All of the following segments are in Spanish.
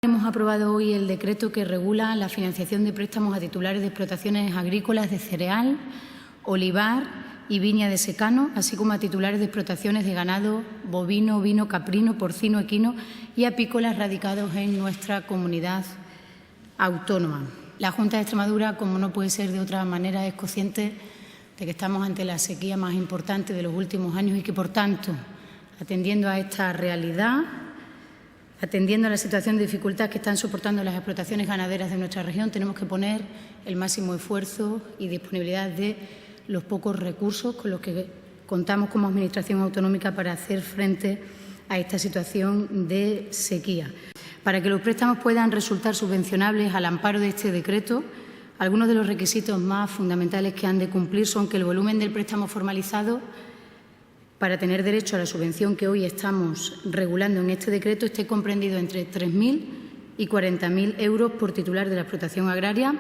Hemos aprobado hoy el decreto que regula la financiación de préstamos a titulares de explotaciones agrícolas de cereal, olivar y viña de secano, así como a titulares de explotaciones de ganado bovino, ovino, caprino, porcino, equino y apícolas radicados en nuestra comunidad autónoma. La Junta de Extremadura, como no puede ser de otra manera, es consciente de que estamos ante la sequía más importante de los últimos años y que, por tanto, atendiendo a esta realidad, atendiendo a la situación de dificultad que están soportando las explotaciones ganaderas de nuestra región, tenemos que poner el máximo esfuerzo y disponibilidad de los pocos recursos con los que contamos como Administración autonómica para hacer frente a esta situación de sequía. Para que los préstamos puedan resultar subvencionables al amparo de este decreto, algunos de los requisitos más fundamentales que han de cumplir son que el volumen del préstamo formalizado para tener derecho a la subvención que hoy estamos regulando en este decreto esté comprendido entre 3.000 y 40.000 euros por titular de la explotación agraria.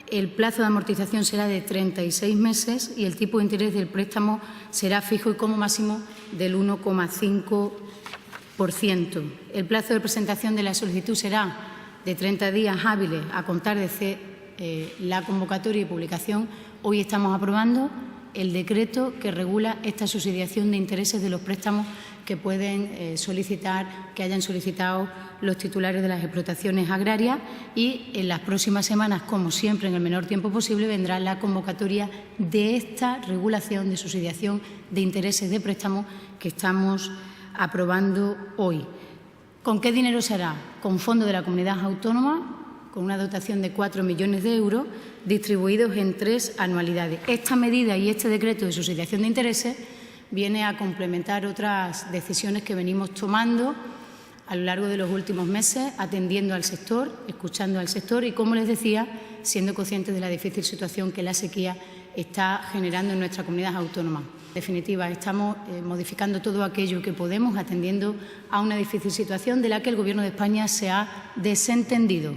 El plazo de amortización será de 36 meses y el tipo de interés del préstamo será fijo y como máximo del 1,5%. El plazo de presentación de la solicitud será de 30 días hábiles a contar desde la convocatoria y publicación. Hoy estamos aprobando el decreto que regula esta subsidiación de intereses de los préstamos que pueden solicitar, que hayan solicitado los titulares de las explotaciones agrarias, y en las próximas semanas, como siempre, en el menor tiempo posible, vendrá la convocatoria de esta regulación de subsidiación de intereses de préstamos que estamos aprobando hoy. ¿Con qué dinero se hará? Con fondos de la comunidad autónoma, con una dotación de 4 millones de euros distribuidos en 3 anualidades. Esta medida y este decreto de subsidiación de intereses viene a complementar otras decisiones que venimos tomando a lo largo de los últimos meses, atendiendo al sector, escuchando al sector y, como les decía, siendo conscientes de la difícil situación que la sequía está generando en nuestra comunidad autónoma. En definitiva, estamos modificando todo aquello que podemos, atendiendo a una difícil situación de la que el Gobierno de España se ha desentendido.